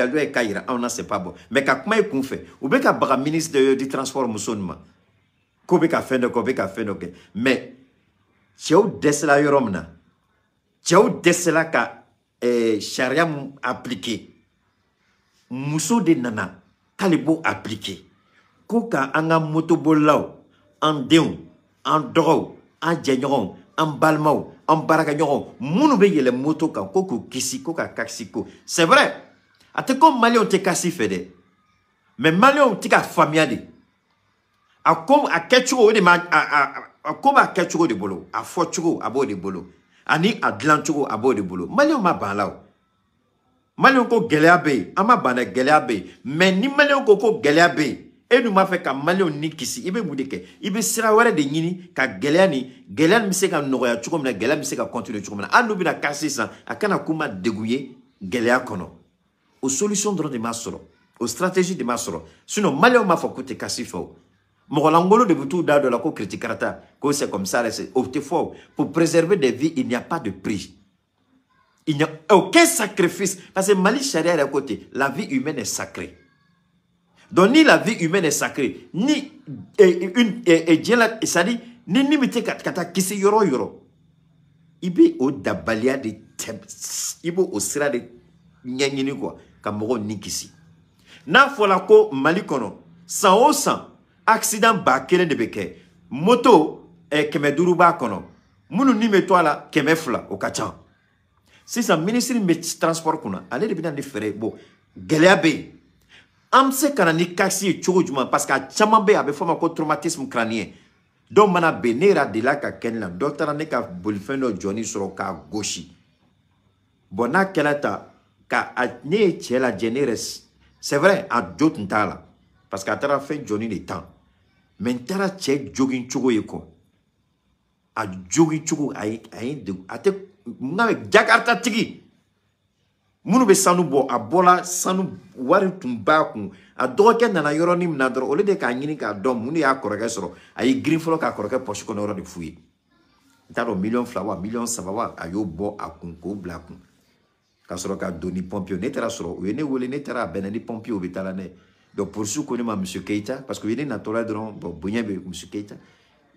Talwe Kaira, on a c'est pas bon. Mais quand moi qu'on fait, ou bien qu'un ministre du transport moussounma, qu'on peut faire de mais c'est où descela yoromna, c'est où descela ka charia appliqué, mousso de nana, kalibo appliqué, koka anga motobolao, en déon, en droit, en djagnon, en balmao, en baragagnon, mounou beye les motos kan koko kisiko ka kaksiko. C'est vrai. Ate comme Malion te kasi fede. Mais Malion te ka famiade. A comme a ketchugo de a comme a ketchugo de bolo. A fochugo a bo de bolo. Ani a glanchugo a bo de bolo. Malion ma banlao. Malion ko geleabe. Ama bana geleabe. Mais ni Malion ko geleabe. Et nous m'a fait ka Malion ni kisi. Ibe boudeke. Ibe sira wale de nini. Ka geleani. Geleani mise ka noya chugo mna. Geleani mise ka continue chugo mna. Anu bina kasi san. Akana kuma degouye. Gelea kono. Aux solutions de Masoro, aux stratégies de Masoro. Sinon, Malio m'a fait côté Cassifo. Morangolo de Boutou de la co-critique, c'est comme ça, c'est autrefois. Pour préserver des vies, il n'y a pas de prix. Il n'y a aucun sacrifice. Parce que Mali Charia est à côté. La vie humaine est sacrée. Donc, ni la vie humaine est sacrée, ni ça dit, ni limité kata kisi yoro yoro. Ibi au dabalia de tem. Ibi au sera de nyanyini quoi. Kamoro nikisi. Na fola ko Mali kono 100 accident ba kele de beke moto keme duru ba kono munu ni metwa la keme fla o kachan si sa ministre de transport kuna ale de binan de fere bo geleabe amse kana ni kaksi chogo juma parce que chama be abe fama ko traumatisme crânien donc mana benera de la ka kenla docteur ne ka bolfeno Johnny soro ka goshi bona kelata ka ne chela generes c'est vrai à d'autres temps parce qu'à tara fait Johnny le temps mais tara che jogging chugo yeko a jogging chugo ay de ate ngawe Jakarta tigi munu be sanu bo abola sanu wari tumba ku a doke na yoro nim na dro ole de ka nyini ka dom munu ya koroke soro ay green flo ka koroke poche ko no de fuyi taro million flower million sabawa ayo bo akunko blaku kasoro ka doni pompio netera soro wene wole netera benani pompio betalane donc pour ce qu'on est monsieur Keita parce que wene naturel dron bon bonye be monsieur Keita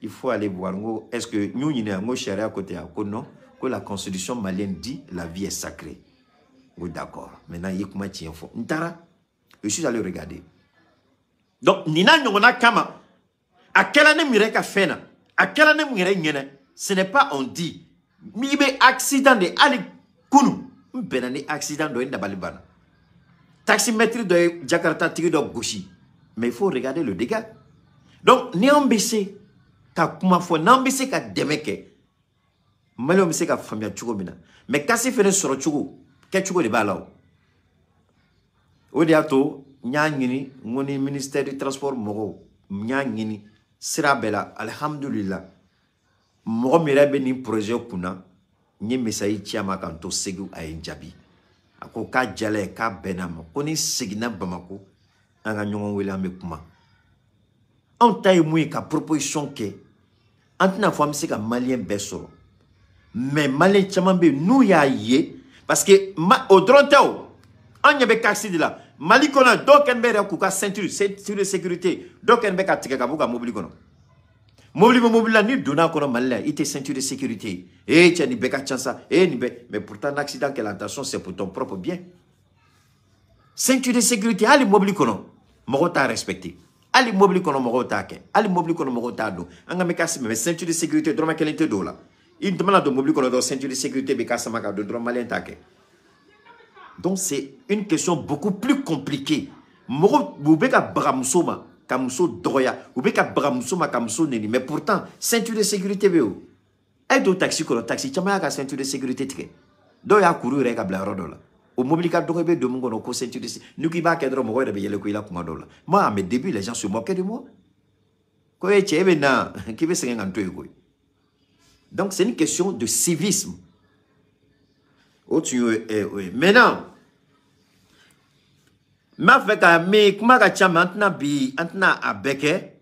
il faut aller voir est-ce que nous n'y a ngo charia côté à non que la constitution malienne dit la vie est sacrée. Oui d'accord. Maintenant il comment tient fort. Ntara je suis allé regarder. Donc nina nyona kama à quelle année mireka fena à quelle année mire nyene ce n'est pas on dit mi be accident de ali kunu benani accident do inda balibana taximétrie de Jakarta tigi do gauchi mais il faut regarder le dégât donc ni ambissé ka kuma fo n'ambissé ka demeke malo mbissé ka famia chugo mina mais kasi fene soro chugo ke chugo de balao odi ato nyangini ngoni ministère du transport mogo nyangini sirabela alhamdulillah mogo mirebe ni projet kuna ni mesayi chiama kanto segu ay njabi ako ka jale ka benama koni signa bamako anga nyongo wele ame kuma on tay mui ka proposition ke antina fam se ka malien besoro mais malien chama be nou ya ye parce que au drontao anya be kaksi de la mali kona doken be ra ku ka ceinture de sécurité doken be ka tika ka buka mobili kono mobile ni donna kono malila ite ceinture de sécurité et tu ni beka chansa et ni be mais pourtant l'accident quelle attention c'est pour ton propre bien ceinture de sécurité ali mobile kono mo ta respecté ali mobile kono mo ta ke ali mobile kono mo ta do anga me kasi mais ceinture de sécurité droma qualité do la il demande de mobile kono do ceinture de sécurité be kasa maka do droma malien ta ke donc c'est une question beaucoup plus compliquée mo beka bramsoma Kamso droya ou bien Kabramso ma Kamso neni mais pourtant ceinture de sécurité veo ay do taxi ko taxi chama ka ceinture de sécurité tike do ya kuru re ka bla rodola au mobilika do be do ngo no ko ceinture de nuki ba ke dro mo ko de yele ko ila kuma dola moi à mes débuts les gens se moquaient de moi ko e chebe na ki be senga nto ego donc c'est une question de civisme maintenant ma fait ka me kuma ka chama antna bi antna abeke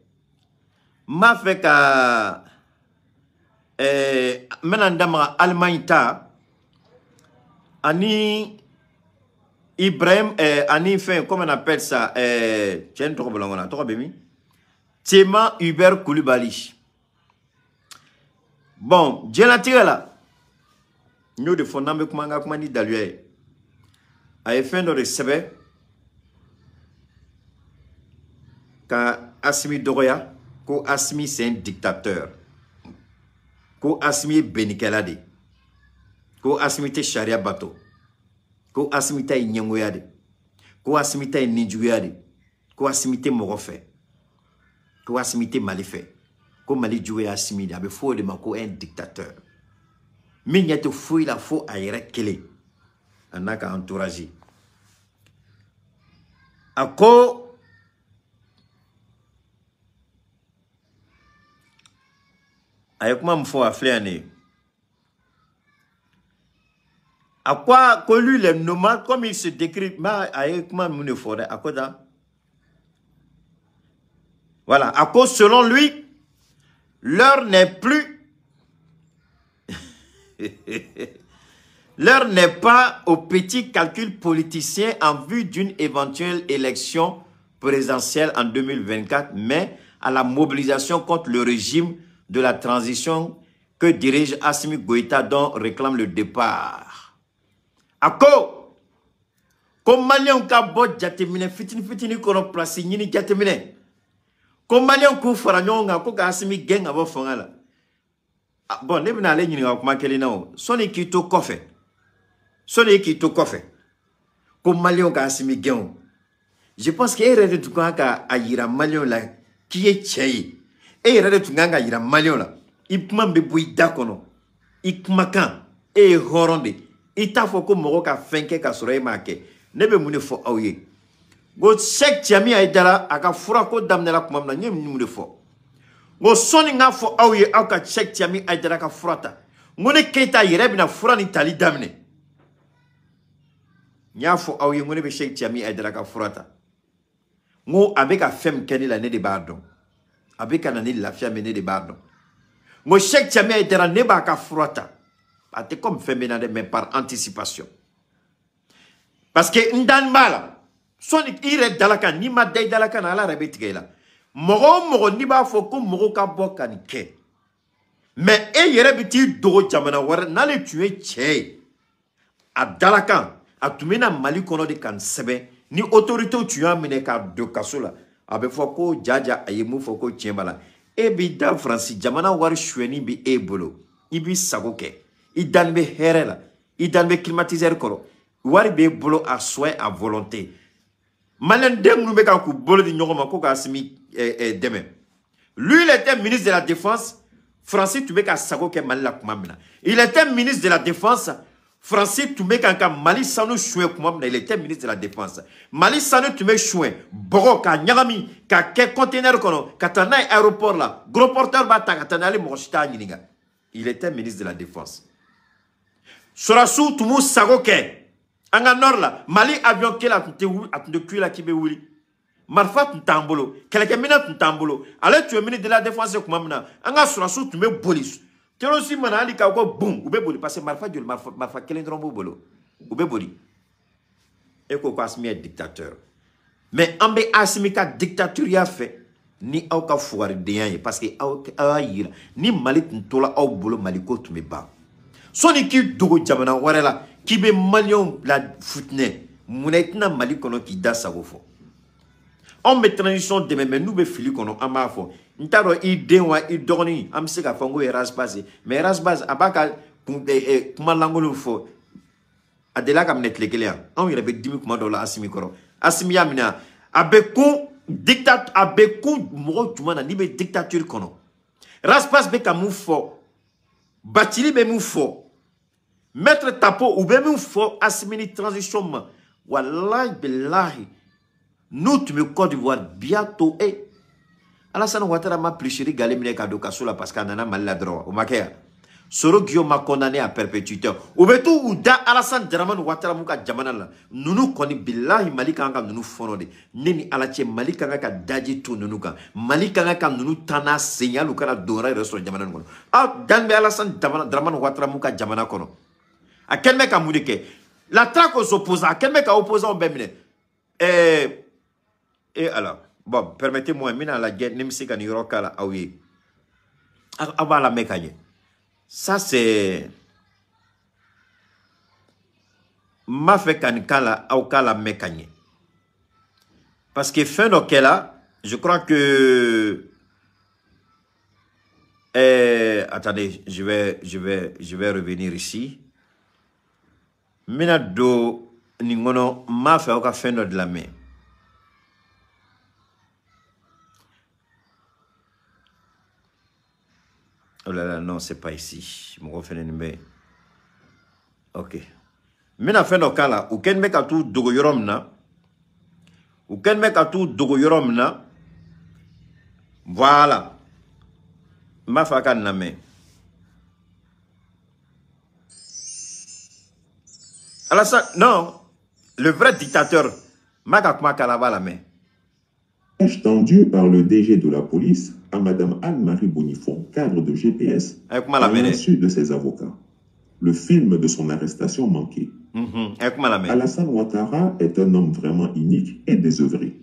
ma fait ka menanda ma Allemagne ta ani Ibrahim Ani fait, comment on appelle ça, tiens, Théma Hubert Koulibaly. Bon, Dieu l'a tiré là. Nous de fondant avec Manga Kumani Dalué. A fait de recevoir. Quand Assimi Doroya, ko Assimi c'est un dictateur. Ko Assimi Benikelade. Ko Assimi te Sharia Bato. Ko Assimi te Nyangoyade. Ko Assimi te Ninjuyade. Ko Assimi te Morofe. Ko Assimi te Malife. Ko Mali joué Assimi, il y avait faux de Mako un dictateur. Mais il y a tout fouille la faux à Kele. On a qu'à entourager. À quoi avec moi, il faut affler. À quoi que lui, les nomades, comme il se décrit, avec moi, il faut à quoi ça? Voilà, à cause, selon lui, l'heure n'est plus. L'heure n'est pas au petit calcul politicien en vue d'une éventuelle élection présidentielle en 2024, mais à la mobilisation contre le régime de la transition que dirige Assimi Goïta, dont réclame le départ. Ako, comme Malion Kabo Jatemine, fitini kono place ni Jatemine. Comme Malion Kou Faranyon, Ako Assimi Gang avant Fangala. Bon, ne venez ni à Makelino, sonne qui to coffre. Sonne qui to coffre. Comme Malion Assimi Gang. Je pense qu'il y a tout cas à Ira Malion là, qui est Tchaï. Et il y a des gens qui ont malio là. Il peut même bouillir d'akono. Il makan. Et horonde. Il t'a fait comme Moroka fenke ka soreille marqué. Nebe mune fo aouye. Go sek tiami a idala aka fura ko damne la kumamna nye mune fo. Go soni nga fo aouye aka sek tiami a idala ka furata. Ngone keita yere bina fura ni tali damne. Nya fo aouye ngone be sek tiami a idala ka furata. Ngo avec a femme keni la ne de bardon. Avec un année la femme menée de bardon. Mon chèque tiamé était en neba ka frota. Ate comme féminin mais par anticipation. Parce que ndan mala. Son ire dalaka ni ma day dalaka na la rebetike la. Moro ni ba foko moro ka boka ni ke. Mais e yere biti dogo jamana war na le tuer tché. A dalaka a tumena mali kono de kan sebe ni autorité tu as mené ka de kasola. Abe foko jaja ayemu foko tiembala. Ebi da Francis jamana war choueni bi ebolo. Ibi sagoke. Idan be herela. Idan be climatiseur koro. War be bolo à souhait à volonté. Malen dem nous ka ku bolo di nyoma ko ka asimi demain. Lui il était ministre de la Défense. Francis Toubeka sagoke malila kumamina. Il était ministre de la Défense. Francis Toubeka ka Mali sanu choué kumamina. Il était ministre de la Défense. Mali sanu Toubeka choué. Boro ka nyagami ka ke conteneur kono katana aéroport là. Gros porteur bata katana ali mochita nyinga. Il était ministre de la Défense. Sorasu tumu sagoke. Anga nord là, Mali avion qui la de cuir la qui be wuli. Marfa tambolo, quelqu'un mina tambolo. Allez tu es ministre de la Défense comme amna. Anga sorasu tu me bolis. Tu aussi manali ka ko boum, ou be boli parce que Marfa du Marfa quel ndrombo bolo. Ou be boli. Et ko asmi est dictateur. Mais ambe asmika dictature ya fait ni au ka foire de parce que ayira ni Mali ntola au bolo Mali ko tu me ba. Soni ki dogo jamana warela qui be malion la foutne mounaitna Mali kono ki da sagofo. On met transition de mais nous be fili kono amafo. Ntaro I denwa I doni am se ka fango Erasbase mais Erasbase abaka kuma langolo fo adela kam net lekelia on yere be dimi kuma dola asimi koro asimi yamina abeku dictat abeku mo tumana ni be dictature kono Raspas be kamu fo Batili be mu fo Mettre tapo ou bien faut assimiler transition. Wallahi billahi. Nous tu me Côte d'Ivoire bientôt et Alassane Ouattara m'a plicheri galé mine kado kasola parce qu'on en a mal la droit. Au maquia. Soro Guillaume m'a condamné à perpétuité. Ou betou ou da Alassane Draman Ouattara mouka jamanala. Nous koni billahi malikanga nous fonode. Nini alache malikanga ka daji tu nunuka. Malikanga ka nunu tana signal ou kara dora resto jamanan Ah dan be Alassane Draman Ouattara mouka jamana kono. A quel mec a moudike? La traque aux opposants. Quel mec a opposant et alors, bon, permettez-moi, mina la guerre, nimsi kan yoroka la aouye. Ava la mécanique. Ça c'est ma fait kanikala au la mécanique. Parce que fin d'okela, je crois que attendez, je vais revenir ici. Mina do ningono ma fait au fin de la main. Oh là là, non, c'est pas ici. Je me refais une. Ok. Mina fin d'okala, ou ken meka tout dogoyorom na. Ou ken meka tout dogoyorom na. Voilà. Ma faka name. Alors ça, non. Le vrai dictateur, Magakma Kalava la main. Tendu par le DG de la police à Madame Anne-Marie Bonifon, cadre de GPS, à l'insu de ses avocats. Le film de son arrestation manqué. Alassane Ouattara est un homme vraiment unique et désœuvré.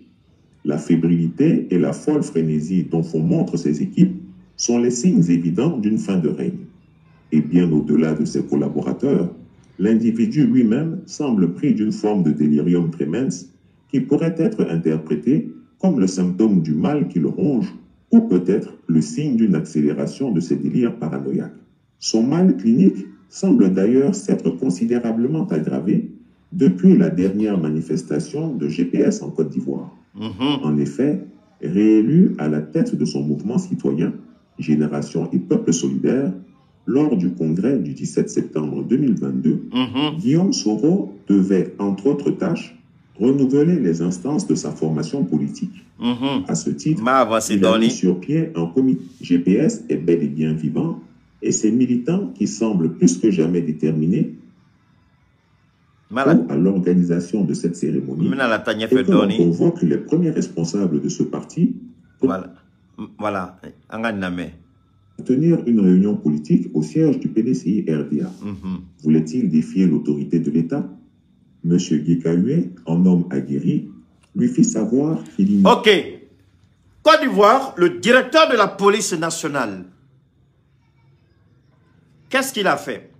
La fébrilité et la folle frénésie dont font montre ses équipes sont les signes évidents d'une fin de règne. Et bien au-delà de ses collaborateurs, l'individu lui-même semble pris d'une forme de délirium tremens qui pourrait être interprétée comme le symptôme du mal qui le ronge ou peut-être le signe d'une accélération de ses délires paranoïaques. Son mal clinique semble d'ailleurs s'être considérablement aggravé depuis la dernière manifestation de GPS en Côte d'Ivoire. En effet, réélu à la tête de son mouvement citoyen, Génération et Peuple Solidaire, lors du congrès du 17 septembre 2022, Guillaume Soro devait, entre autres tâches, renouveler les instances de sa formation politique. À ce titre, il a mis sur pied un comité. GPS est bel et bien vivant et ses militants qui semblent plus que jamais déterminés à l'organisation de cette cérémonie et que l'on convoque les premiers responsables de ce parti pour tenir une réunion politique au siège du PDCI RDA. Voulait-il défier l'autorité de l'État? Monsieur Guikaoué, en homme aguerri, lui fit savoir qu'il... Ok. Côte d'Ivoire, le directeur de la police nationale, qu'est-ce qu'il a fait?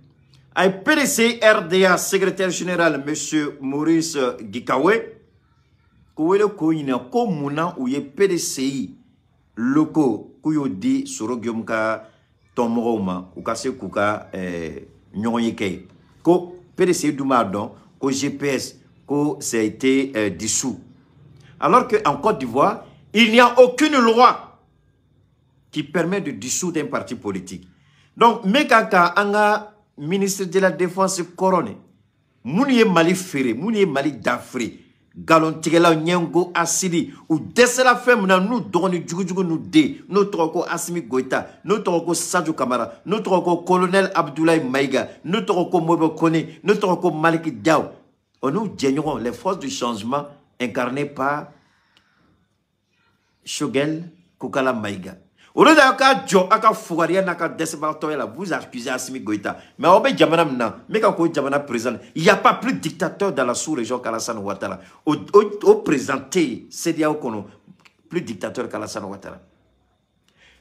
Avec PDCI RDA, secrétaire général, monsieur Maurice Guikaoué, Kouele Kouine, Komouna, ou ye PDCI, locaux, Kouyo di, Sorogiumka, Tomoroma, ou Kase Kouka, Nyonyeke, Ko PDCI Doumadon, qu'au GPS, que ça a été dissous. Alors qu'en Côte d'Ivoire, il n'y a aucune loi qui permet de dissoudre un parti politique. Donc, Mekaka, Anga, ministre de la Défense couronné, Mounié Mali Ferré, Mounié Mali Dafri, Galon Tigela Nyengo Asidi, ou Dessela Femna, nous donnons Djougou nous dé, notre roko Asimi Goïta, notre roko Sadou Kamara, notre roko colonel Abdoulaye Maïga, notre roko Mobo Kone, notre roko Malik Diaw. Nous gagnerons les forces du changement incarnées par Shogel Koukala Maïga. Au lieu d'aka Djo, aka Fougaria, naka Desebatoya, vous accusez Asimi Goïta. Mais au Bé Djamana Mna, mais quand Djamana présent, il n'y a pas plus de dictateur dans la sous-région qu'Alassane Ouattara. Au présenté, c'est dire qu'on plus dictateur qu'Alassane Ouattara.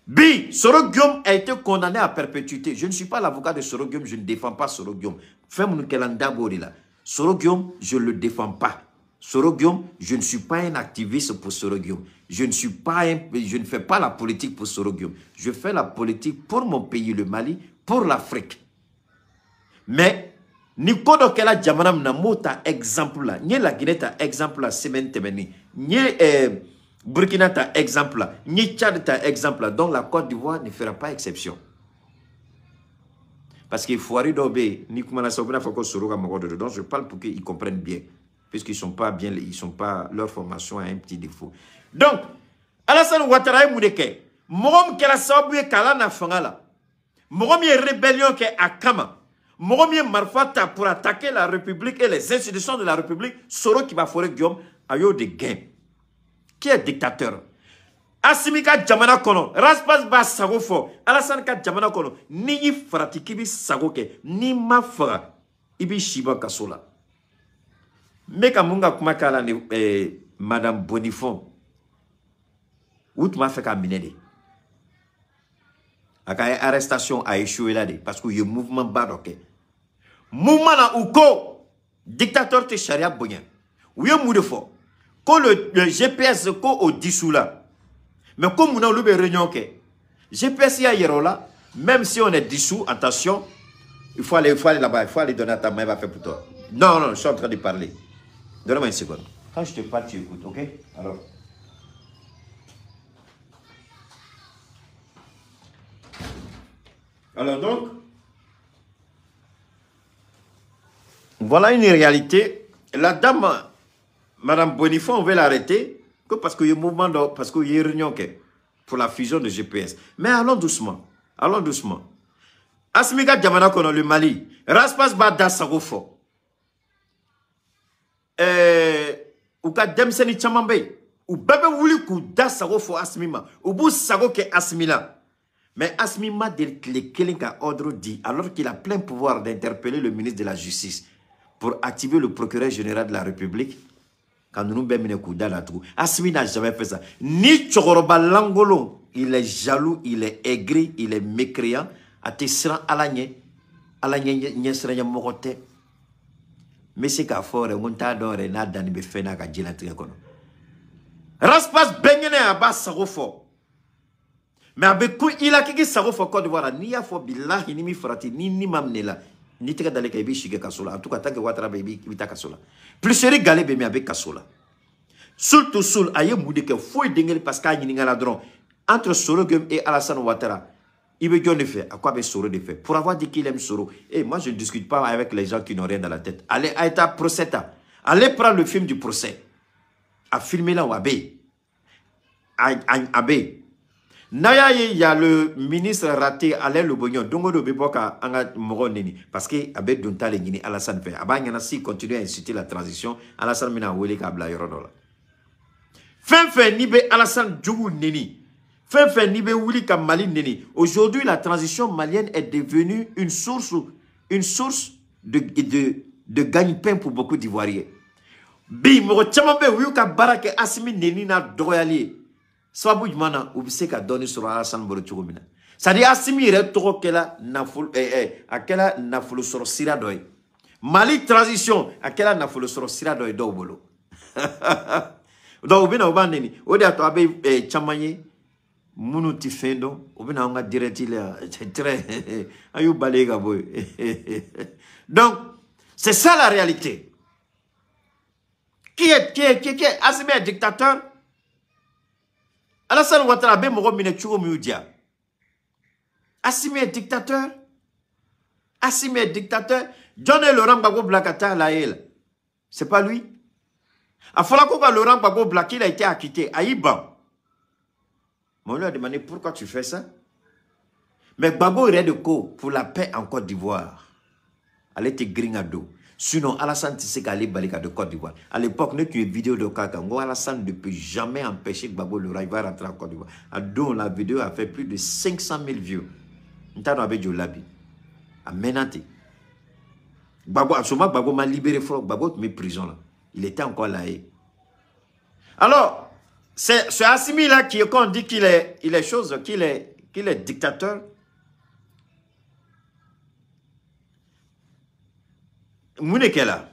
Bi, Soro Guillaume a été condamné à perpétuité. Je ne suis pas l'avocat de Soro Guillaume, je ne défends pas Soro Guillaume. Fais-moi Kelanda Borila. Soro Guillaume, je ne le défends pas. Soro Guillaume, je ne suis pas un activiste pour Soro Guillaume. Je ne fais pas la politique pour Soro Guillaume. Je fais la politique pour mon pays, le Mali, pour l'Afrique. Mais, ni kodo kela jamanam na mota exemple là, ni la Guinée ta exemple là, semaine temeni, ni Burkina ta exemple là, ni Tchad ta exemple là, donc la Côte d'Ivoire ne fera pas exception. Parce qu'il faut arriver d'obé, ni comment la sobina faut qu'on se regarde dedans. Je parle pour qu'ils comprennent bien, puisqu'ils sont pas bien, ils sont pas, leur formation a un petit défaut. Donc, Alassane Ouattara est moudeke, Morom kela sabu kala na fangala, Morom est rébellion ke akama, Morom est marfata pour attaquer la République et les institutions de la République. Soro qui va forer Guillaume a eu des gains. Qui est dictateur? Asimika jamana kono, raspas ba sago fo, Alassane ka jamana kono, ni farati kibi sago ke, ni ma fara, ibi shiba kasola. Mais quand munga kuma kala ni Madame Bonifon, où tu m'as fait qu'à miner arrestation a échoué là parce que y a mouvement baroque. Mouvement na uko dictateur te charia bonien. Où y a mou de fort. Quand le GPS ko au dissous là. Mais comme on a le réunion que GPS y a hier là, même si on est dissous, attention, il faut aller là-bas, il faut aller donner à ta main, il va faire pour toi. Non, non, je suis en train de parler. Donne-moi une seconde. Quand je te parle, tu écoutes, ok? Alors donc, voilà une réalité. La dame, Madame Bonifon, on veut l'arrêter que parce qu'il y a un mouvement, parce qu'il y a une réunion pour la fusion de GPS. Mais allons doucement. Allons doucement. Asmika Djamana kono le Mali. Raspas Bada Sagofo. Ou ka demseni chamambe. Ou bebe wuli ku da Sagofo Asmima. Ou bou Sago ke Asmila. Mais Asmima de Kelinka ordre dit, alors qu'il a plein pouvoir d'interpeller le ministre de la Justice pour activer le procureur général de la République, quand nous nous coup dans la trou. Asmi n'a jamais fait ça. Ni Tchokoroba Langolo, il est jaloux, il est aigri, il est mécréant. A te sran alanye nyesranya mokote. Mais c'est qu'à fort, on t'a donné n'a d'ani be fena ka jilantre kono. Raspas bengene aba sagofo. Mais avec quoi il a qui sagofo Côte d'Ivoire ni ya fo billahi ni mi frati ni mamnela ni teka dale ka bi shige kasola. En tout cas tant que Ouattara baby bita kasola. Plus seri galé be mi avec kasola. Surtout sul aye moudé que faut dengel parce qu'a ni ngala dron entre Sorogum et Alassane Ouattara. Il veut de fait. À quoi veut Soro de fait? Pour avoir dit qu'il aime Soro. Et moi, je ne discute pas avec les gens qui n'ont rien dans la tête. Allez à ta procès. Allez prendre le film du procès. À filmer là où Abbé. Abbé. Naya, il y a le ministre raté Alain Lobognon. Dongo de Beboka Anga Moronini. Parce que Abbé Donta Lengini Alassane fait. Abba Yana si continue à inciter la transition. Alassane Mina Wele Kabla Yorodola. Fin Nibe Alassane Djougou Nini. Aujourd'hui, la transition malienne est devenue une source de gagne-pain pour beaucoup d'Ivoiriens. Bi, moro tchamambe, wiyuka barake asimi nenina doyali. Sababu jmana, ubiseka doni sur Alassane Boro Tchougoumina. C'est-à-dire, asimi retoro kela nafulu, akela nafulu sur sira doy. Mali transition, akela nafulu sur sira doy do bolo. Donc, ubina ubandeni, ode ato abe chamanye. Mounou ti fendo, ou bien on a direct c'est très ayou balega boy. Donc c'est ça la réalité. Qui est Assimi est dictateur? Alassane Ouattara be moro mine chugo miudia. Assimi est dictateur? Assimi est dictateur? John et Laurent Gbagbo Blakata la elle. C'est pas lui. A falako ka Laurent Gbagbo Blak il a été acquitté Aïba. On lui a demandé pourquoi tu fais ça. Mais Gbagbo irait de quoi pour la paix en Côte d'Ivoire. Elle était gringado. Sinon, Alassane Tshisekedi balika de Côte d'Ivoire. À l'époque, nous avons une vidéo de Kakango. Alassane ne peut jamais empêcher Gbagbo le va rentrer en Côte d'Ivoire. Donc, la vidéo a fait plus de 500 000 views. Nous avons avec du labi. À Ménanté. Gbagbo, à ce moment, Gbagbo m'a libéré. Gbagbo met prison là. Il était encore là. Alors, c'est Assimi là qui, quand on dit qu'il est dictateur, Mounekela,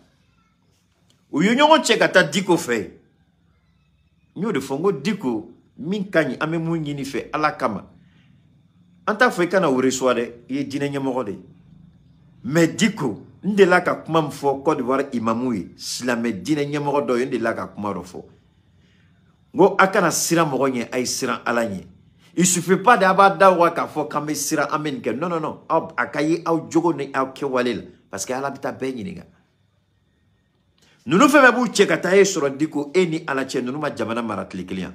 ou y'on tchekata diko fait, nous de fongo diko, minkani ame mounini fait, à la kama. Anta fait kana ou reçoire, y est dîner nyamorode. Mais diko, n'de ka kumam fo, Côte d'Ivoire imamouye, si la me dîner nyamorode, y'de ka kumarofo. Go akana sira mogonye ay sira alanye. Il suffit pas d'abada waka fo kambe sira amenke. Non non non. Akaye au jogo ne au kewalel parce que ala bita benyi niga. Nous nous faisons bou tchekataye sur diko eni ala che nous ma jamana marat les clients.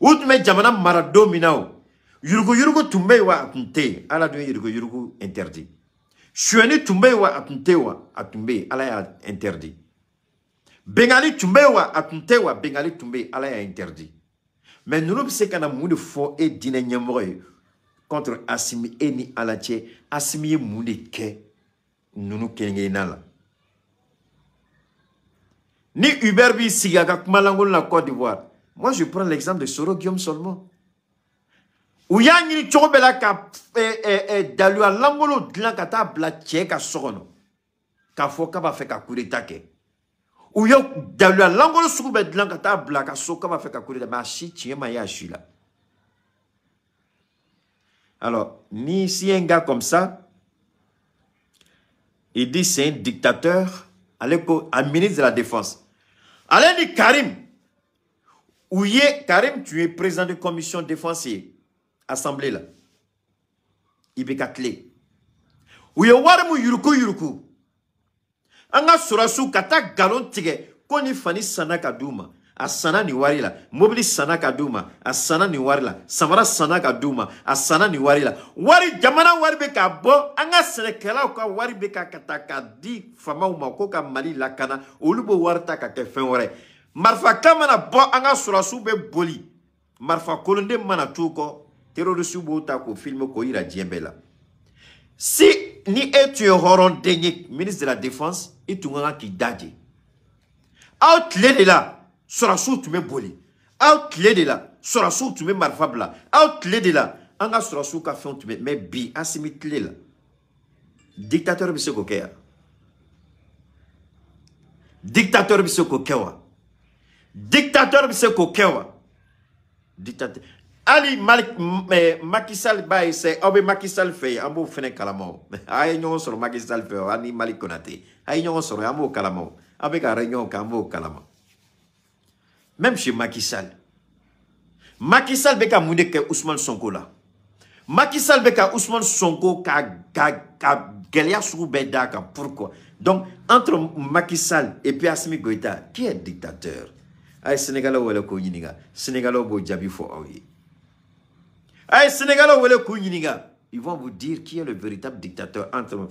Out me jamana marat dominao. Yurugo tumbe wa atunte ala do yurugo interdit. Chueni tumbe wa atunte wa atumbe ala ya interdit. Bengali Tumbewa atuntewa Bengali Tumbe ala a interdit. Mais nous ne savons pas que faux et dîner contre Assimi et ni alache Assimi mouni ke nous nous kengenala. Ni Hubert bi Sigaga Kumalangol la Côte d'Ivoire. Moi, je prends l'exemple de Soro Guillaume seulement. Où y'a ni chobela ka dalua langolo dlan kata bla tcheka sokono. Ka foka ba fe ka kureta ke. Où y'a dalua langolo soube dlan kata bla ka soka ba fe ka kureta ma chi tiema ya chila. Alors, ni si un gars comme ça, il dit c'est un dictateur, allez un ministre de la Défense. Allez dit Karim, où y est Karim, tu es président de commission défensive, assemblée là. Il est clé. Où y est Warmu Yuruku. Anga surasu kata galon tige, koni fani sanaka duma. Asana ni warila, mobili sanaka duma, asana ni warila, samara sanaka duma, asana ni warila. Wari jamana wari beka bo, anga senekela uka wari beka kataka di fama umako ka mali lakana, ulubo warta ka kefenware. Marfa kamana bo anga surasu be boli. Marfa kolonde mana tuko, terroriste bota ko filme ko ira diembela. Si ni etu horon denye ministre de la Défense, itunganga ki daje. Out lede la. Sorasu tu me boli. Out clé de là. Sorasu tu me marfabla. Out clé de là. Anga sorasu ka fait tu me mais bi asimi clé là. Dictateur bise ko keya. Dictateur bise ko kewa. Dictateur bise ko kewa. Dictateur. Ali Malik Macky Sall bay c'est obe Macky Sall fait ambo fene kalamo. Ay ñoo soro Macky Sall fait ani Malik Konaté. Ay ñoo soro ambo kalamo. Avec un réunion kambo kalamo. Même chez Macky Sall. Macky Sall beka moudeke Ousmane Sonko là. Macky Sall beka Ousmane Sonko ka gelia sou bedaka. Pourquoi? Donc, entre Macky Sall et puis Assimi Goïta, qui est dictateur? Aïe, Sénégalo ou le Kouniga. Sénégalo ou Djabi Fo Aouye. Aïe, Sénégalo ou le Kouniga. Ils vont vous dire qui est le véritable dictateur entre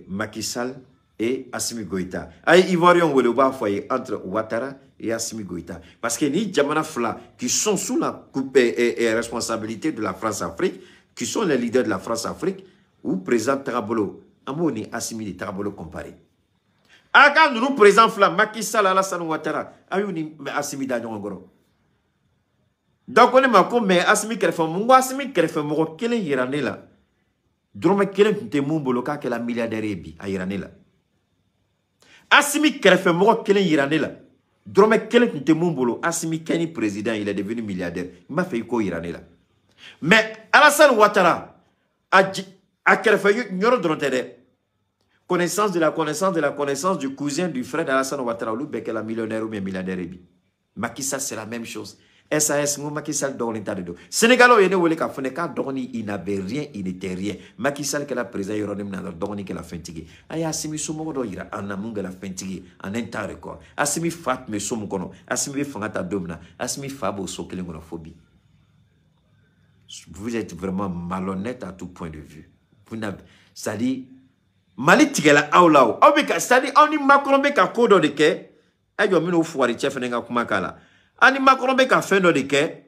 Macky Sall et Assimi Goïta. Aïe, Ivoirion ou le Bafoye entre Ouattara et Assimi Goïta. Parce que ni Djamana Fla, qui sont sous la coupe et responsabilité de la France-Afrique, qui sont les leaders de la France-Afrique, ou président Tarabolo, Amoni Assimi de Tarabolo comparé. Aga nous présent Fla, Macky Sall, Alassane Ouattara, Ayouni Assimi Danyongoro. Donc on est marqué, mais Assimi Kerefon, Assimi Kerefon, quel est Iranela? Drome quel est Mumboloka, que la milliardaire Ebi, à Iranela. Assimi Kerefon, quel est Iranela? Drome quel est Mumbolo, Assimi Keni président, il est devenu milliardaire. Il m'a fait quoi Iranela? Mais Alassane Ouattara, à Kerefon, Nyoro Drontere. Connaissance de la connaissance du cousin du frère d'Alassane Ouattara, ou la millionnaire ou bien milliardaire. Macky Sall, c'est la même chose. SAS, Macky Sall, dans l'état de dos. Sénégalo, il n'avait rien, il n'était rien. Macky Sall, qui est la présidente, il n'a pas de fentigue. Aya Assimi Somogo, il a un amour de la fentigue, en un tas record. Assimi Fat, mais Somokono. Assimi Fangata Domna. Assimi Fabo, Sokelengonophobie. Vous êtes vraiment malhonnête à tout point de vue. Vous n'avez. C'est-à-dire. Mali tigela aulao obika stadi oni makrombe ka kodo de ke ayo mino fuari chef nenga kumakala ani makrombe ka fendo de ke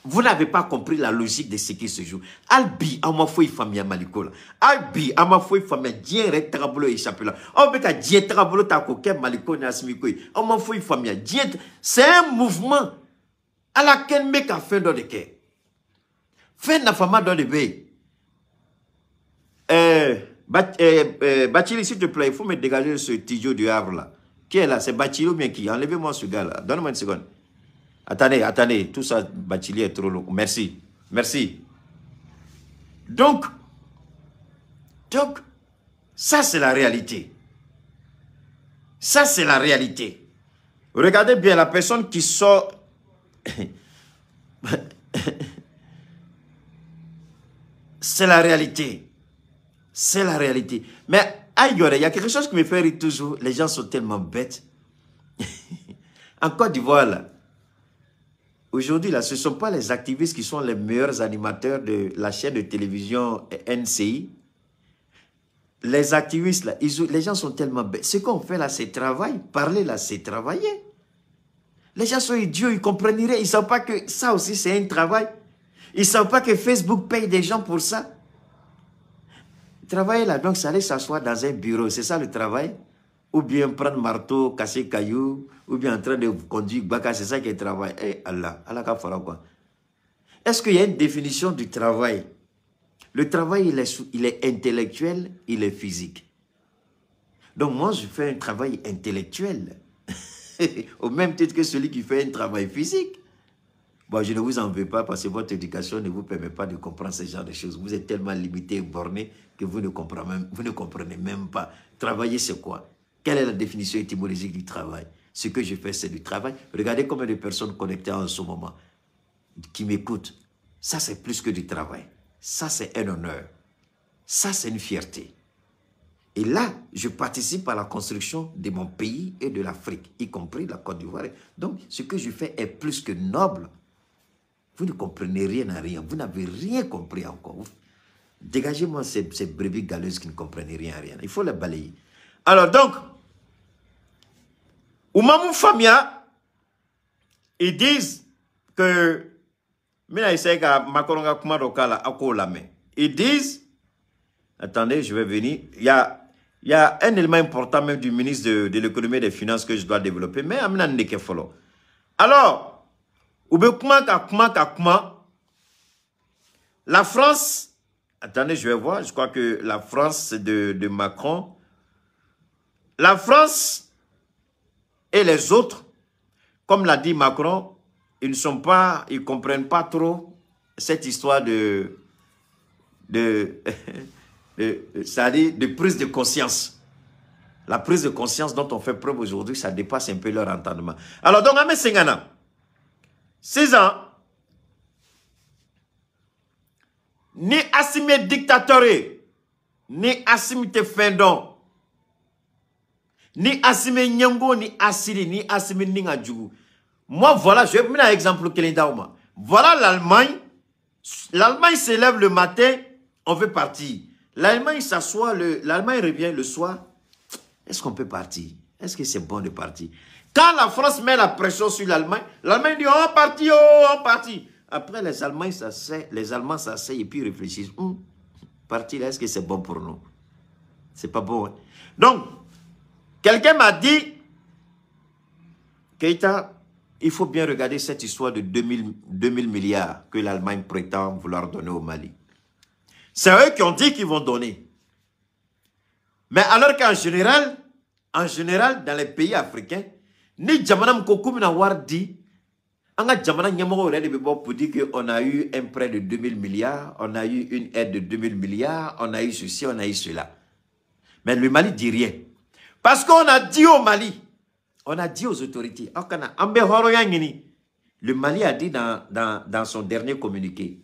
vous n'avez pas compris la logique de ce qui se joue albi ama foi famille malikola albi ama foi famille dien re trabolo échappé là obika dien trabolo ta ko ke maliko na simikoi ama foi famille dien c'est un mouvement à la ken me ka fendo de ke fin na fama do de be Bachili, s'il te plaît, il faut me dégager ce tigeau du Havre là. Qui est là? C'est Bachili ou bien qui? Enlevez-moi ce gars là. Donne-moi une seconde. Attendez. Tout ça, Bachili est trop long. Merci. Donc, ça c'est la réalité. Regardez bien la personne qui sort. C'est la réalité. Mais ailleurs, il y a quelque chose qui me fait rire toujours. Les gens sont tellement bêtes. En Côte d'Ivoire, là, aujourd'hui, là, ce ne sont pas les activistes qui sont les meilleurs animateurs de la chaîne de télévision NCI. Les activistes, là, les gens sont tellement bêtes. Ce qu'on fait là, c'est travail. Parler là, c'est travailler. Les gens sont idiots, ils comprennent rien. Ils ne savent pas que ça aussi, c'est un travail. Ils ne savent pas que Facebook paye des gens pour ça. Travailler là, donc, ça allait s'asseoir dans un bureau. C'est ça le travail. ou bien prendre marteau, casser caillou, ou bien en train de conduire Baka, c'est ça qui est travail. Eh Allah, Allah ka fera quoi? Est-ce qu'il y a une définition du travail? Le travail, il est intellectuel, il est physique. Donc moi, je fais un travail intellectuel. Au même titre que celui qui fait un travail physique. Bon, je ne vous en veux pas parce que votre éducation ne vous permet pas de comprendre ce genre de choses. Vous êtes tellement limité et borné que vous ne comprenez même pas. Travailler, c'est quoi? Quelle est la définition étymologique du travail? Ce que je fais, c'est du travail. Regardez combien de personnes connectées en ce moment qui m'écoutent. Ça, c'est plus que du travail. Ça, c'est un honneur. Ça, c'est une fierté. Et là, je participe à la construction de mon pays et de l'Afrique, y compris la Côte d'Ivoire. Donc, ce que je fais est plus que noble. Vous ne comprenez rien à rien. Vous n'avez rien compris encore. Dégagez-moi ces brebis galeuses qui ne comprennent rien à rien. Il faut les balayer. Alors, donc, Oumamou Famia, ils disent que ils disent, attendez, je vais venir, il y a un élément important même du ministre de l'économie et des finances que je dois développer, mais alors, la France, attendez, je vais voir, je crois que la France de Macron, la France et les autres, comme l'a dit Macron, ils ne comprennent pas trop cette histoire de prise de conscience. La prise de conscience dont on fait preuve aujourd'hui, ça dépasse un peu leur entendement. Alors, donc, Amé Sengana, 6 ans, ni assimé dictateur, ni assimé fendon, ni assimé nyango, ni assili, ni assimé ningadjougou. Moi, voilà, je vais vous donner un exemple. Voilà l'Allemagne. L'Allemagne s'élève le matin, on veut partir. L'Allemagne s'assoit, l'Allemagne revient le soir. Est-ce qu'on peut partir? Est-ce que c'est bon de partir? Quand la France met la pression sur l'Allemagne, l'Allemagne dit on partit, on partit. Après, les Allemands s'asseyent et puis réfléchissent. Partir là, est-ce que c'est bon pour nous? C'est pas bon. Hein? Donc, quelqu'un m'a dit, Keïta, il faut bien regarder cette histoire de 2000 milliards que l'Allemagne prétend vouloir donner au Mali. C'est eux qui ont dit qu'ils vont donner. Mais alors qu'en général, dans les pays africains, ni Djamanam Kokoumina Wardi, Anga Djamanam Nyamoro pour dire qu'on a eu un prêt de 2000 milliards, on a eu une aide de 2000 milliards, on a eu ceci, on a eu cela. Mais le Mali dit rien. Parce qu'on a dit au Mali, on a dit aux autorités, le Mali a dit dans son dernier communiqué,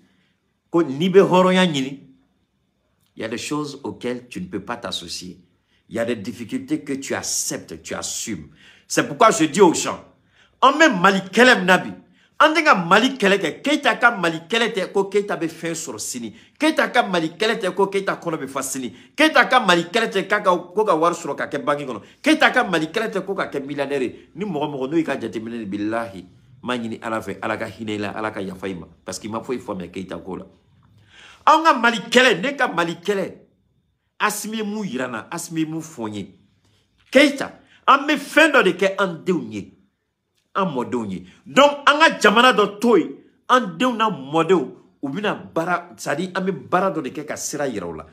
il y a des choses auxquelles tu ne peux pas t'associer. Il y a des difficultés que tu acceptes, tu assumes. C'est pourquoi je dis aux gens, on met Mali Kelem Nabi. On dit que Mali Kelem, Keita ka Mali Kelem te ko Keita be fin sur sini. Keita ka Mali Kelem te ko Keita kono be fasini. Keita ka Mali Kelem te ka ko ka war sur ka ke bangi kono. Keita ka Mali Kelem te ko ka ke milliardaire. Ni mo no ka jate minen billahi. Manyini ala fe ala ka hinela ala ka yafaima parce qu'il m'a faut me Keita ko la. On a Mali Kelem, ne ka Mali Kelem. Asmi mou irana, asmi mou fonye. Keita, on me fin de ke en deunye. En modonye. Donc, on a jamana do toy, en deuna modo, ou bien bara, ça dit, on me bara de ke ka sira yiraola.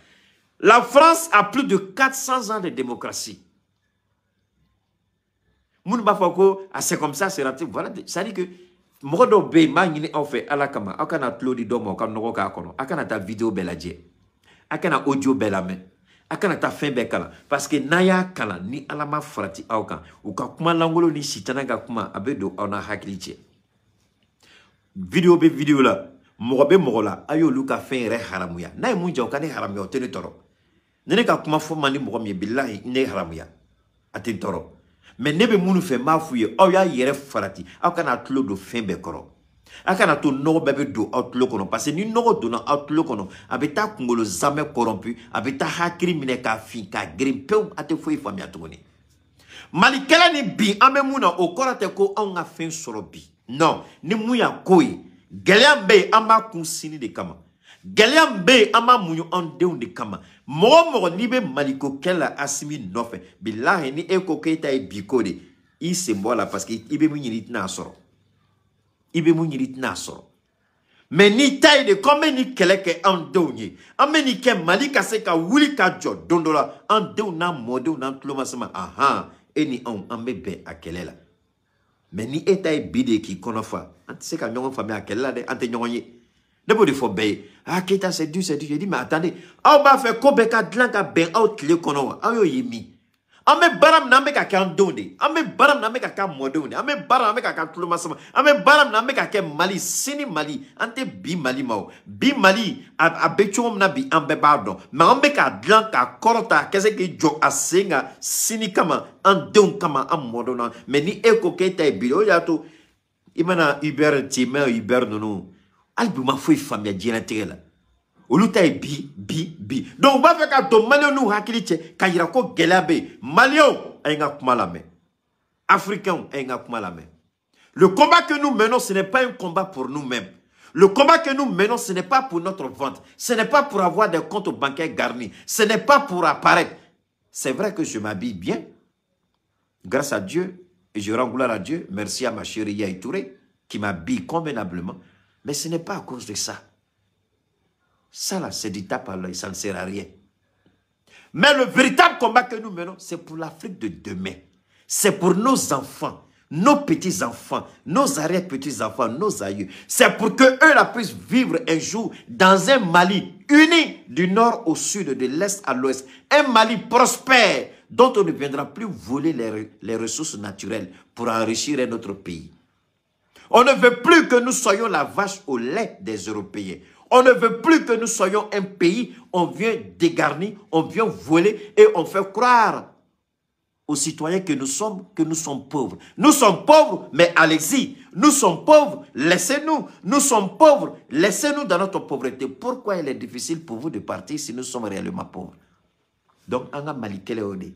La France a plus de 400 ans de démocratie. Moun bafako, c'est comme ça, c'est raté. Voilà, ça dit que, modo be mangini en fait, ala kama, akana tlodi domo, akana noko ka kono, akana ta vidéo beladje, akana audio belame. Akana ta fin bekala parce que naya kala ni alama frati aukan ou ka kuma langolo ni sitana ga kuma abedo ona hakliche vidéo la mogola ayo luka fin re haramuya nay munja okane haramuya tene toro nene ka kuma fo mani mogo mi billahi ne haramuya atin toro mais nebe munu fe mafuye o ya yere frati akana tlo do fin bekoro akana to no bebe do outlo kono parce que ni no do na outlo kono abeta kungolo zame corrompu abeta hakiri mine ka fin ka grimpe ate foi famia toni Mali kala ni bi amemuna okorate ko on a fin soro bi non ni muya koi gelembe amba kunsini de kama Galiam be ama munyu on deun de kama. Mo nibe maliko kela asimi nofe. Billahi ni eko keita e bikode. I sembola parce que ibe munyirit na soro. Ibe munyirit na soro. Mais ni taille de comme ni keleke en donye. Ameni ke malika se ka wuli ka jo dondola en deun na mode na tloma sama. Aha. Eni on amebe a kelela. Mais ni eta e bide ki konofa. Ante se ka nyongon famille a kelela de ante nyongonye. Ne peut faut payer. Ah, Keita, c'est dur, c'est dur. J'ai dit, mais attendez. Ah, on va faire Kobeka Dlanka Ben out le kono. Ah, yo yemi. Ah, mais baram na meka kan donde. Ah, mais baram na meka kan modone. Ah, mais baram na meka kan tulumasama. Ah, mais baram na meka kan Mali. Sini Mali. Ante bi Mali mao. Bi Mali. A bechom na bi ambe pardon. Mais on meka Dlanka korota. Qu'est-ce que jo a senga. Sini kama. En don kama. En modona. Mais ni eko Keita e bilo. Yato. Imana Uber Timé, Uber nono. Albuma foi famille djena la. Oluta e bi. Donc on va faire ka to malio nou hakiliche ka yira ko gelabe. Malio enga kumalame. Africain enga kumalame. Le combat que nous menons, ce n'est pas un combat pour nous-mêmes. Le combat que nous menons, ce n'est pas pour notre vente. Ce n'est pas pour avoir des comptes bancaires garnis. Ce n'est pas pour apparaître. C'est vrai que je m'habille bien. Grâce à Dieu, et je rends gloire à Dieu. Merci à ma chérie Yahi Touré, qui m'habille convenablement. Mais ce n'est pas à cause de ça. Ça là, c'est du tape à l'œil, ça ne sert à rien. Mais le véritable combat que nous menons, c'est pour l'Afrique de demain. C'est pour nos enfants, nos petits-enfants, nos arrière-petits-enfants, nos aïeux. C'est pour qu'eux là puissent vivre un jour dans un Mali uni du nord au sud, de l'est à l'ouest. Un Mali prospère dont on ne viendra plus voler les ressources naturelles pour enrichir notre pays. On ne veut plus que nous soyons la vache au lait des Européens. On ne veut plus que nous soyons un pays, on vient dégarnir, on vient voler et on fait croire aux citoyens que nous sommes pauvres. Nous sommes pauvres, mais allez-y. Nous sommes pauvres, laissez-nous. Nous sommes pauvres, laissez-nous dans notre pauvreté. Pourquoi il est difficile pour vous de partir si nous sommes réellement pauvres? Donc, on a malikele ode.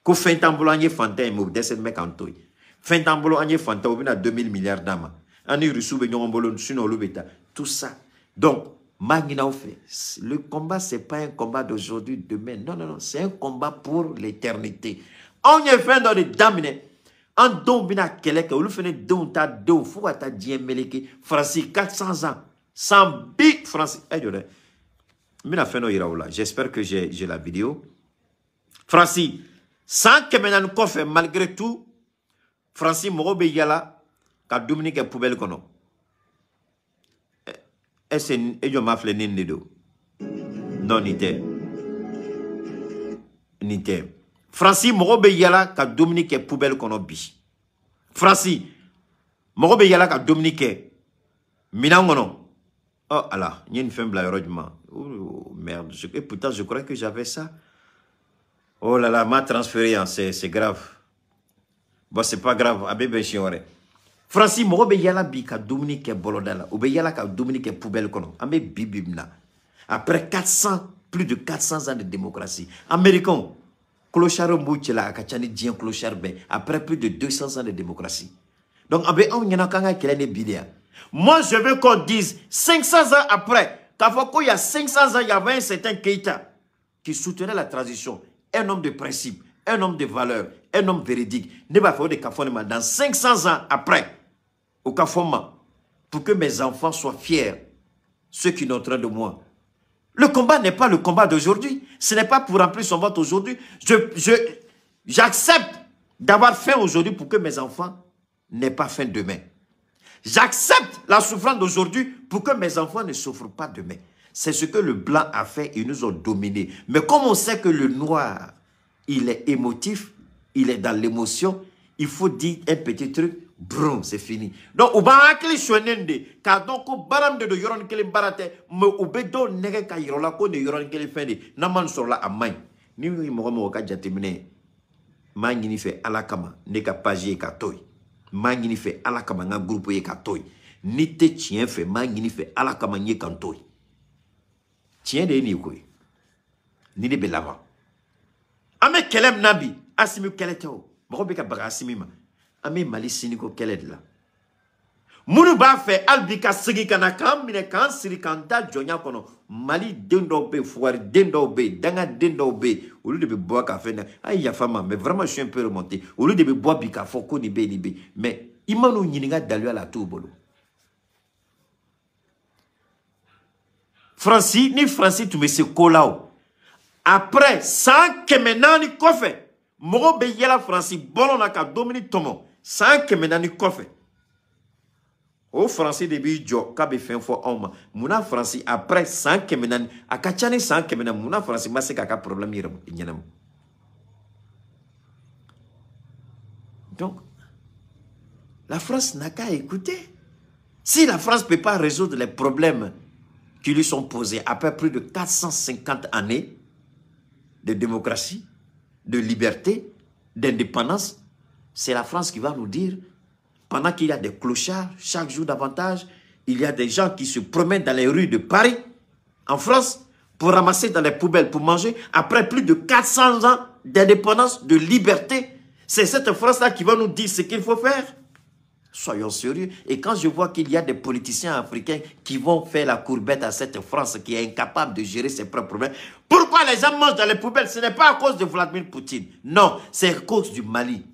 Ko fentambolo anye fanta emo desen mek antoy. Fentambolo anye fanta obina 2000 milliards d'ama. Ani rusube nyongolo suno lubeta. Tout ça. Donc, le combat, ce n'est pas un combat d'aujourd'hui, demain. Non, non, non. C'est un combat pour l'éternité. On y est fait dans les dames. En don bina keleke, ou le fait don ta do, fou à ta dien meleke, Francis, 400 ans. Sans big Francis. J'espère que j'ai la vidéo. Francis, sans que maintenant nous fait malgré tout, Francis Morobe Yala, ka Dominique poubelle kono. Est-ce que je m'appelle Nindido? Non, nité. Nité. Francis Morobe Yala, ka Dominique poubelle kono bi. Francis Morobe Yala, ka Dominique Minangono. Oh, Allah, il y a une femme blaireusement. Oh, merde. Et pourtant, je crois que j'avais ça. Oh là là, m'a transféré, hein, c'est grave. Bon, c'est pas grave. Abébé chioré. Francis Morobe Yala bi ka Dominique Bolodala. Obe Yala ka Dominique poubelle kono. Amé bibimna. Après plus de 400 ans de démocratie. Américain, clochard mouchela akachani dien clochard ben. Après plus de 200 ans de démocratie. Donc, abé on y en a kanga kelene bidéa. Moi, je veux qu'on dise 500 ans après, il y a 500 ans, il y avait un certain Keita qui soutenait la transition. Un homme de principe, un homme de valeur, un homme véridique. Ne va pas faire de Kafounement dans 500 ans après, au Kafounement, pour que mes enfants soient fiers, ceux qui sont en train de moi. Le combat n'est pas le combat d'aujourd'hui. Ce n'est pas pour remplir son vote aujourd'hui. J'accepte d'avoir faim aujourd'hui pour que mes enfants n'aient pas faim demain. J'accepte la souffrance d'aujourd'hui pour que mes enfants ne souffrent pas demain. C'est ce que le blanc a fait, ils nous ont dominés. Mais comme on sait que le noir, il est émotif, il est dans l'émotion, il faut dire un petit truc, brum, c'est fini. Donc, on va accueillir Chouenende, car donc, on baram de yoron kele barate, mais on bedo nege ka yirola ko de yoron kele fendi, naman sur la amay. Ni mo ka jatemine, mangini fe alakama, neka paji ka toy. Mangini fait ala kama nga groupe ye katoy ni te tien fait mangini fait ala kama nye kantoy tien de ni koy ni de belava ame kelem nabi asimi keleto boko beka baga asimi ma ame mali siniko keled la Munu ba fait albika sigi kana kam mine kan siri kanta jonya kono Mali dendo be foire dendo be danga dendo be au lieu de boire café ay ya fama mais vraiment je suis un peu remonté au lieu de boire bika foko ni be mais imanu nyininga dalu ala tout bolo Francis ni Francis tu me se kolao après 100 kemenani kofe mogo be yela Francis bolo na ka Dominique Tomo 100 kemenani kofe au Français début jo kabe fin fo oma muna Français après 100 kemenan akachane 100 kemenan muna Français masé kaka problème yere nyenam. Donc la France n'a qu'à écouter. Si la France ne peut pas résoudre les problèmes qui lui sont posés après plus de 450 années de démocratie, de liberté, d'indépendance, c'est la France qui va nous dire. Pendant qu'il y a des clochards, chaque jour davantage, il y a des gens qui se promènent dans les rues de Paris, en France, pour ramasser dans les poubelles, pour manger. Après plus de 400 ans d'indépendance, de liberté, c'est cette France-là qui va nous dire ce qu'il faut faire. Soyons sérieux. Et quand je vois qu'il y a des politiciens africains qui vont faire la courbette à cette France qui est incapable de gérer ses propres problèmes, pourquoi les gens mangent dans les poubelles? Ce n'est pas à cause de Vladimir Poutine. Non, c'est à cause du Mali.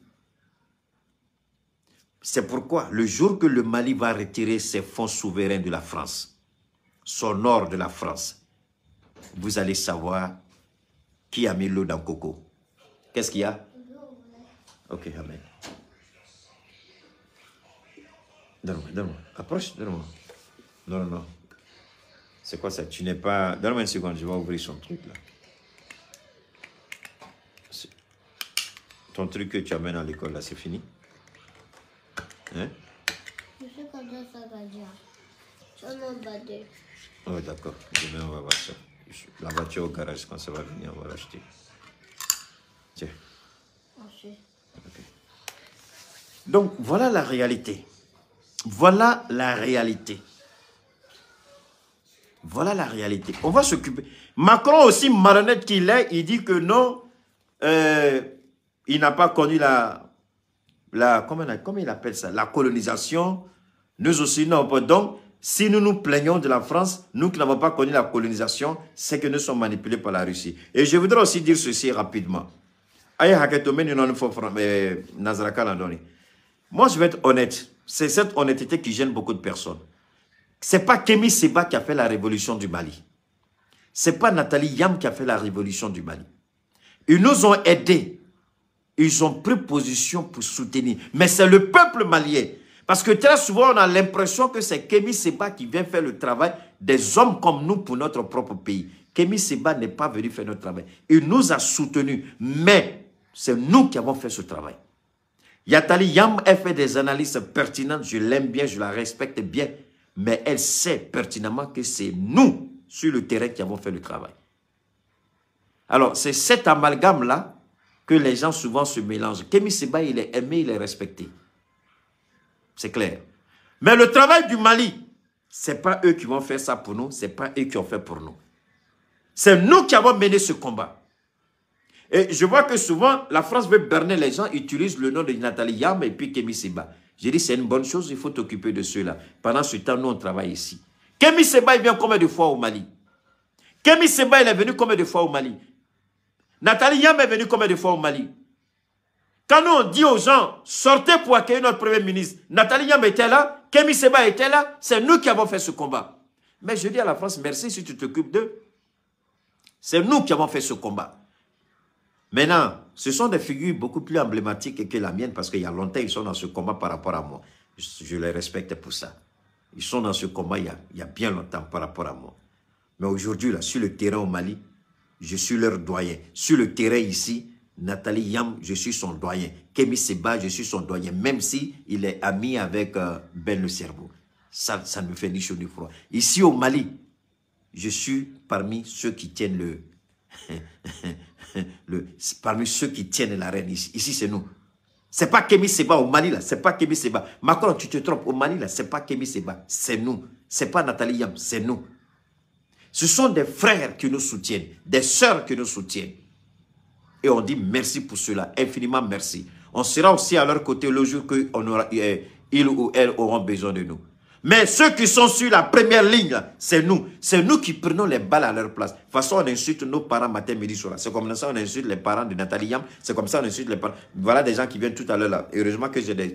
C'est pourquoi, le jour que le Mali va retirer ses fonds souverains de la France, son or de la France, vous allez savoir qui a mis l'eau dans le coco. Qu'est-ce qu'il y a? Ok, amen. Donne-moi, donne-moi. Approche, donne-moi. Non, non, non. C'est quoi ça? Tu n'es pas... Donne-moi une seconde, je vais ouvrir son truc là. Ton truc que tu amènes à l'école là, c'est fini? Hein? Je sais quand ça va dire. Ça m'a battu. Oh d'accord, demain on va voir ça. La voiture au garage, quand ça va venir, on va l'acheter. Tiens. Merci. Okay. Donc voilà la réalité. Voilà la réalité. Voilà la réalité. On va s'occuper. Macron aussi, marionnette qu'il est, il dit que non, il n'a pas connu comment il appelle ça? La colonisation. Nous aussi, non. Donc, si nous nous plaignons de la France, nous qui n'avons pas connu la colonisation, c'est que nous sommes manipulés par la Russie. Et je voudrais aussi dire ceci rapidement. Moi, je vais être honnête. C'est cette honnêteté qui gêne beaucoup de personnes. Ce n'est pas Kémy Séba qui a fait la révolution du Mali. Ce n'est pas Nathalie Yam qui a fait la révolution du Mali. Ils nous ont aidés. Ils ont pris position pour soutenir. Mais c'est le peuple malien. Parce que très souvent, on a l'impression que c'est Kémy Séba qui vient faire le travail des hommes comme nous pour notre propre pays. Kémy Séba n'est pas venu faire notre travail. Il nous a soutenus. Mais c'est nous qui avons fait ce travail. Nathalie Yam, elle fait des analyses pertinentes. Je l'aime bien, je la respecte bien. Mais elle sait pertinemment que c'est nous, sur le terrain, qui avons fait le travail. Alors, c'est cet amalgame-là que les gens souvent se mélangent. Kémy Séba, il est aimé, il est respecté. C'est clair. Mais le travail du Mali, ce n'est pas eux qui vont faire ça pour nous, ce n'est pas eux qui ont fait pour nous. C'est nous qui avons mené ce combat. Et je vois que souvent, la France veut berner les gens, utilise le nom de Nathalie Yam et puis Kémy Séba. J'ai dit, c'est une bonne chose, il faut t'occuper de ceux-là. Pendant ce temps, nous, on travaille ici. Kémy Séba, il vient combien de fois au Mali? Kémy Séba, il est venu combien de fois au Mali? Nathalie Yam est venue combien de fois au Mali? Quand nous, on dit aux gens, sortez pour accueillir notre premier ministre, Nathalie Yam était là, Kémy Séba était là, c'est nous qui avons fait ce combat. Mais je dis à la France, merci si tu t'occupes d'eux. C'est nous qui avons fait ce combat. Maintenant, ce sont des figures beaucoup plus emblématiques que la mienne parce qu'il y a longtemps, ils sont dans ce combat par rapport à moi. Je les respecte pour ça. Ils sont dans ce combat il y a bien longtemps par rapport à moi. Mais aujourd'hui, là, sur le terrain au Mali, je suis leur doyen. Sur le terrain ici, Nathalie Yam, je suis son doyen. Kémy Séba, je suis son doyen. Même si il est ami avec Ben le Cerveau. Ça ne me fait ni chaud ni froid. Ici au Mali, je suis parmi ceux qui tiennent parmi ceux qui tiennent la reine ici. Ici, c'est nous. C'est pas Kémy Séba au Mali, là. C'est pas Kémy Séba. Macron, tu te trompes. Au Mali, là, c'est pas Kémy Séba. C'est nous. C'est pas Nathalie Yam. C'est nous. Ce sont des frères qui nous soutiennent, des sœurs qui nous soutiennent. Et on dit merci pour cela, infiniment merci. On sera aussi à leur côté le jour ils ou elles auront besoin de nous. Mais ceux qui sont sur la première ligne, c'est nous. C'est nous qui prenons les balles à leur place. De toute façon, on insulte nos parents matin, midi, soir. C'est comme ça qu'on insulte les parents de Nathalie Yam. C'est comme ça qu'on insulte les parents. Voilà des gens qui viennent tout à l'heure là. Heureusement que j'ai des...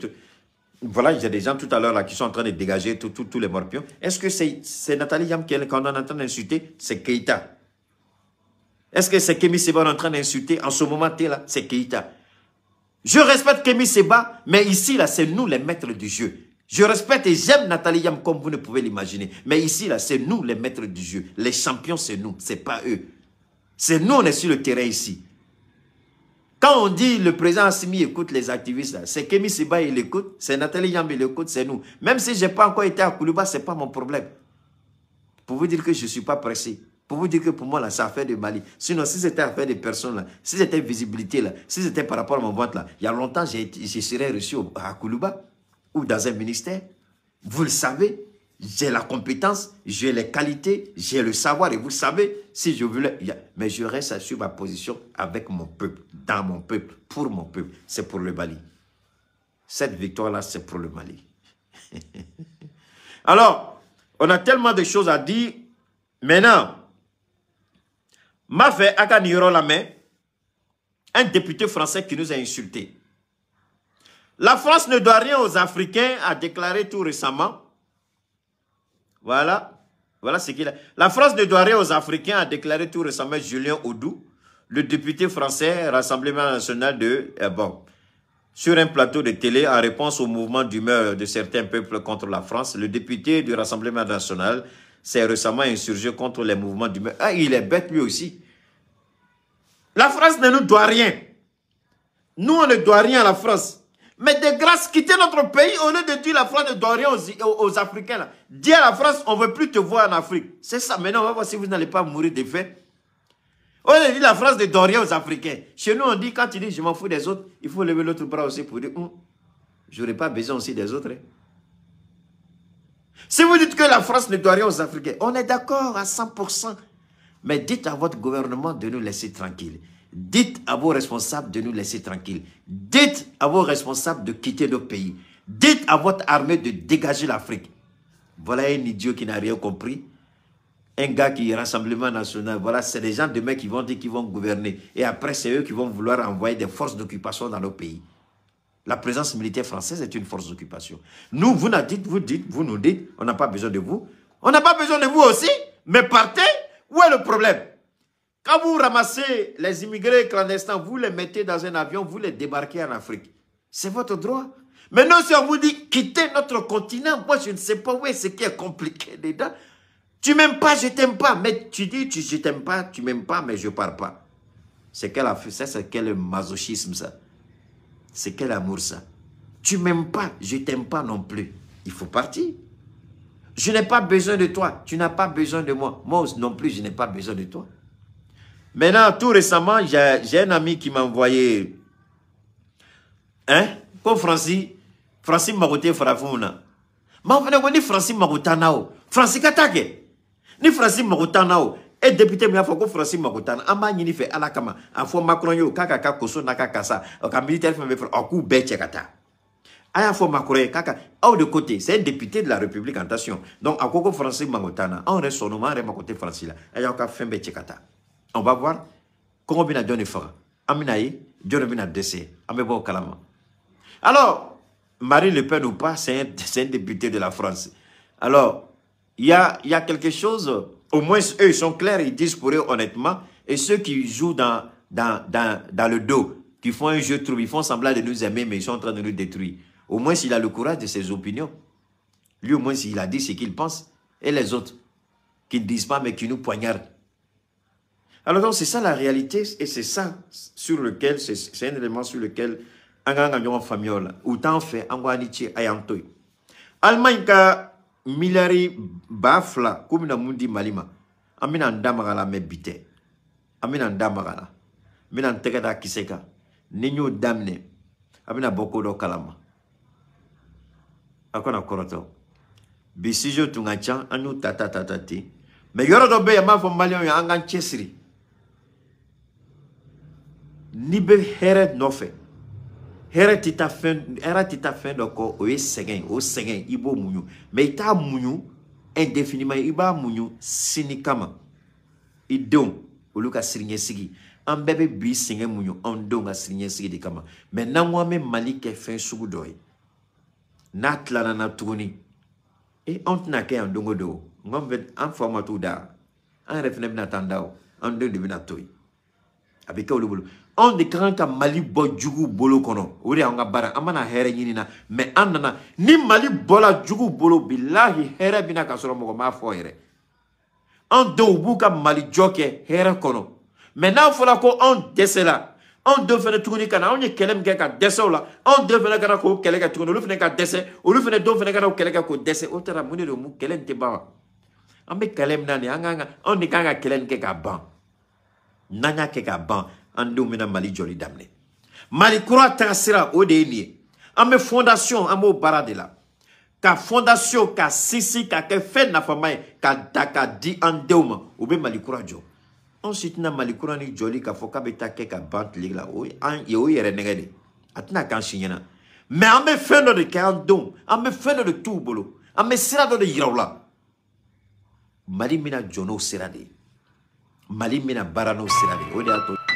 Voilà, j'ai des gens tout à l'heure là qui sont en train de dégager tous les morpions. Est-ce que c'est Nathalie Yam qu'on est en train d'insulter? C'est Keïta. Est-ce que c'est Kémy Seba en train d'insulter en ce moment là? C'est Keïta. Je respecte Kémy Seba, mais ici là, c'est nous les maîtres du jeu. Je respecte et j'aime Nathalie Yam comme vous ne pouvez l'imaginer. Mais ici là, c'est nous les maîtres du jeu. Les champions, c'est nous, c'est pas eux. C'est nous, on est sur le terrain ici. Quand on dit le président Assimi écoute les activistes, c'est Kémy Seba, il écoute, c'est Nathalie Yam, il écoute, c'est nous. Même si je n'ai pas encore été à Koulouba, ce n'est pas mon problème. Pour vous dire que je ne suis pas pressé. Pour vous dire que pour moi, là, c'est affaire de Mali. Sinon, si c'était affaire des personnes, là, si c'était visibilité, là, si c'était par rapport à mon ventre, là, il y a longtemps, je serais reçu à Koulouba ou dans un ministère. Vous le savez, j'ai la compétence, j'ai les qualités, j'ai le savoir. Et vous le savez, si je voulais... Mais je reste sur ma position avec mon peuple, dans mon peuple, pour mon peuple. C'est pour le Mali. Cette victoire-là, c'est pour le Mali. Alors, on a tellement de choses à dire. Maintenant, m'a fait Akaniro la main, un député français qui nous a insultés. La France ne doit rien aux Africains, a déclaré tout récemment. Voilà ce qu'il a. La France ne doit rien aux Africains, a déclaré tout récemment Julien Audou, le député français Rassemblement national sur un plateau de télé en réponse au mouvement d'humeur de certains peuples contre la France. Le député du Rassemblement national s'est récemment insurgé contre les mouvements d'humeur. Ah, il est bête lui aussi. La France ne nous doit rien. Nous, on ne doit rien à la France. Mais de grâce, quitter notre pays, au lieu de dire la France ne doit rien aux Africains. Là. Dis à la France, on ne veut plus te voir en Afrique. C'est ça. Maintenant, on va voir si vous n'allez pas mourir de faim. Au lieu de dire la France ne doit rien aux Africains. Chez nous, on dit, quand tu dis je m'en fous des autres, il faut lever l'autre bras aussi pour dire, je n'aurai pas besoin aussi des autres. Hein. Si vous dites que la France ne doit rien aux Africains, on est d'accord à 100%. Mais dites à votre gouvernement de nous laisser tranquilles. Dites à vos responsables de nous laisser tranquilles. Dites à vos responsables de quitter nos pays. Dites à votre armée de dégager l'Afrique. Voilà un idiot qui n'a rien compris. Un gars qui est Rassemblement national. Voilà, c'est des gens demain qui vont dire qu'ils vont gouverner. Et après, c'est eux qui vont vouloir envoyer des forces d'occupation dans nos pays. La présence militaire française est une force d'occupation. Nous, vous nous dites, on n'a pas besoin de vous. On n'a pas besoin de vous aussi, mais partez. Où est le problème? Quand vous ramassez les immigrés clandestins, vous les mettez dans un avion, vous les débarquez en Afrique. C'est votre droit. Maintenant, si on vous dit quittez notre continent, moi je ne sais pas où est ce qui est compliqué dedans. Tu m'aimes pas, je t'aime pas. Mais tu dis je t'aime pas, tu m'aimes pas, mais je pars pas. C'est quel masochisme ça? C'est quel amour ça? Tu m'aimes pas, je t'aime pas non plus. Il faut partir. Je n'ai pas besoin de toi. Tu n'as pas besoin de moi. Moi non plus, je n'ai pas besoin de toi. Maintenant, tout récemment, j'ai un ami qui m'a envoyé... Comme Francis Maroté Farafuna. Mais on dit Francis Marotanao. Francis Katake. Ni Francis Marotanao. Et député, mais il faut que Francis Marotanao. Ama ni fait alakama. A fois Macron yo kaka koso naka kasa. Ka militaire fait me faire un coup bête kata. Aya fois Macron kaka. Au de côté, c'est un député de la République en tension. Donc à Koko Francis Marotana. On reste son nom, on reste à côté Francis là. Aya ka fait bête kata. On va voir comment on a donné fort. Aminaï, Dieu a décès. Amebo Kalama. Alors, Marine Le Pen ou pas, c'est un député de la France. Alors, il y a quelque chose, au moins eux, ils sont clairs, ils disent pour eux honnêtement, et ceux qui jouent dans le dos, qui font un jeu trouble, ils font semblant de nous aimer, mais ils sont en train de nous détruire. Au moins, s'il a le courage de ses opinions. Lui, au moins, s'il a dit ce qu'il pense. Et les autres, qui ne disent pas, mais qui nous poignardent. Alors donc c'est ça la réalité et c'est ça sur lequel, c'est un élément sur lequel Anganganyong Famiola, ou tant fait Angwanichi Ayantoy. Allemagne ka milari bafla, comme na mundi malima, amina ndamagala mebite, amina ndamagala, mina ntegada kiseka, ninyo damne, amina boko do kalama. Akona koroto. Bisijo tungachan, anu tatatatati, mais yoro do be yama fo malion ya angan chesri. Nibe heret nofe. hɛrɛ tɛ taa fɛn dɔ kɔ o ye sɛgɛn i b'o muɲu mais i t'a muɲu indéfiniment i b'a muɲu sini kama i denw olu ka siniɲɛsigi an bɛɛ bɛ bi sɛgɛn muɲu an denw ka siniɲɛsigi de kama mais n'an ko an bɛ Mali kɛ fɛn sugu dɔ ye n'a tilala na tuguni an tɛna kɛ yan don o don an fa ma t'u da an yɛrɛ fana bɛna t'an da o an denw de bɛna to yen a bɛ kɛ olu bolo anw de ka kan ka Mali bɔ juguw bolo kɔnɔ o de y'an ka baara an mana hɛrɛ ɲini na mais an nana ni Mali bɔla juguw bolo bilahi hɛrɛ bɛna ka sɔrɔ mɔgɔ m'a fɔ yɛrɛ an denw b'u ka Mali jɔ kɛ hɛrɛ kɔnɔ mais n'a fɔra ko anw dɛsɛla anw denw fana tuguni ka na anw ye kɛlɛ min kɛ ka dɛsɛ o la anw denw fana ka na k'o kɛlɛ kɛ tuguni olu fana ka dɛsɛ olu fana denw fana ka na o kɛlɛ kɛ k'o dɛsɛ o tara mun de don mun kɛlɛ in tɛ ban wa an bɛ kɛlɛ min na nin anw de kan ka kɛlɛ nin kɛ k'a ban n'an y'a kɛ k'a ban an denw bɛna Mali jɔli daminɛ Mali kura tagasira o de ye nin ye an bɛ fondation an b'o baara de la ka fondation ka sinsin ka kɛ fɛn nafama ye ka da ka di an denw ma o bɛ Mali kura jɔ anw si tɛna Mali kura ni jɔli k'a fɔ k'a bɛ taa kɛ ka ban tile la o yɛrɛ nɛgɛ de a tɛna k'an si ɲɛna mais an bɛ fɛn dɔ de kɛ an denw an bɛ fɛn dɔ de t'u bolo an bɛ sira dɔ de yira u la Mali bɛna jɔ n'o sira de ye Mali bɛna baara n'o sira de ye o de y'a to